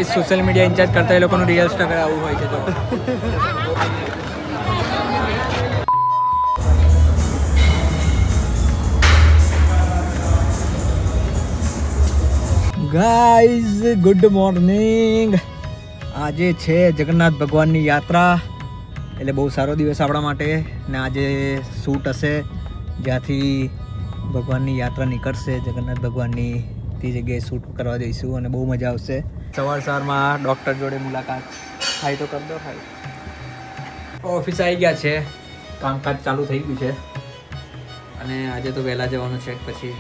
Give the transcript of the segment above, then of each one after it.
Guys social media in charge કરતા એ લોકોનું real struggle આવું હોય છે તો ગાઈઝ ગુડ મોર્નિંગ. આજે છે જગન્નાથ ભગવાનની યાત્રા, એટલે બહુ સારો દિવસ આપણા માટે. ને આજે શૂટ હશે જ્યાંથી ભગવાનની યાત્રા નીકળશે જગન્નાથ ભગવાનની, તે જગ્યાએ શૂટ કરવા જઈશું અને બહુ મજા આવશે. સવારમાં ડૉક્ટર જોડે મુલાકાત થાય તો કરી દો. ભાઈ ઓફિસ આવી ગયા છે, કામકાજ ચાલુ થઈ ગયું છે અને આજે તો વહેલા જવાનું છે, પછી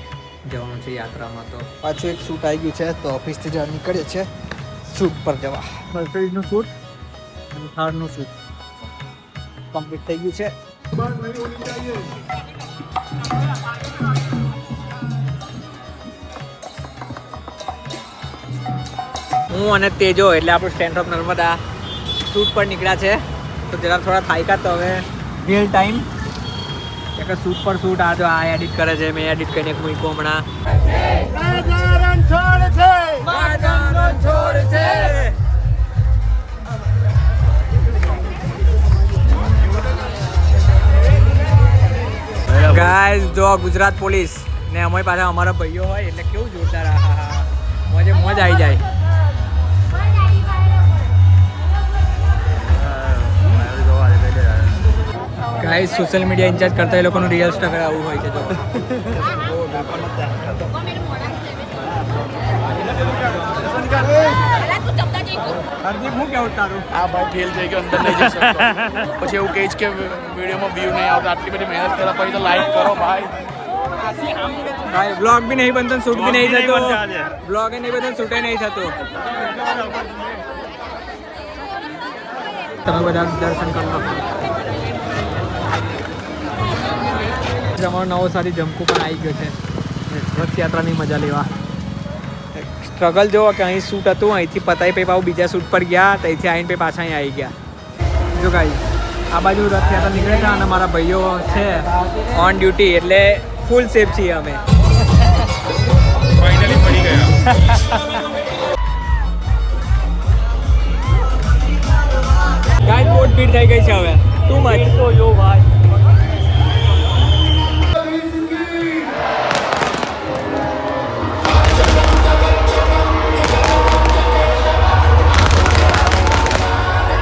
જવાનું છે યાત્રામાં. તો પાછું એક શૂટ આવી ગયું છે તો ઓફિસથી જવા નીકળીએ છીએ શૂટ પર જવા. મર્સિડીઝનું શૂટ અને થારનું શૂટ કમ્પ્લીટ થઈ ગયું છે. હું અને તેજો એટલે આપણું સ્ટેન્ડ ઓફ નર્મદા શૂટ પર નીકળ્યા છે. તો જરા થોડા થાક્યા તો હવે રિયલ ટાઈમ કે શૂટ પર શૂટ. આ જો આ એડિટ કરે છે, મેં એડિટ કરીને એક મૂક્યો હમણાં. ગાઈસ જો ગુજરાત પોલીસ ને અમારી પાસે અમારા ભાઈઓ હોય એટલે કેવું જોરદાર. મોજે મોજ આવી જાય. ગાઈસ સોશિયલ મીડિયા ઇન્ચાર્જ કરતા એ લોકોનું રિયલ સ્ટ્રગલ આવું હોય છે તો હરદીપ હું કેવું તારું? આ ભાઈ ફેલ થઈ ગયો, અંદર નહીં જઈ શકતો. પછી એવું કહીશ કે વિડીયોમાં વ્યૂ નહીં આવતા, આટલી બધી મહેનત કર્યા પછી તો લાઈક કરો ભાઈ. ભાઈ બ્લોગ બી નહીં બનતો, શૂટ બી નહીં થતો, બ્લોગ નહીં બનતો, શૂટ નહીં થતું. તમે બધા દર્શન કરો. અમારો નવો સારી જમકુ પણ આવી ગયો છે રથયાત્રાની મજા લેવા. સ્ટ્રગલ જોવો કે અહીં શૂટ હતું, અહીંથી પતાવી પછી પાછું બીજા શૂટ પર ગયા, તો અહીંથી આવીને પછી પાછા અહીં આવી ગયા. જો ગાઈસ આ બાજુ રથયાત્રા નીકળે છે અને મારા ભાઈઓ છે ઓન ડ્યુટી, એટલે ફૂલ સેફ છીએ અમે. ફાઇનલી પડી ગયા. ગાઈસ બહુ ભીડ થઈ ગઈ છે હવે. તું મચ તો જો ભાઈ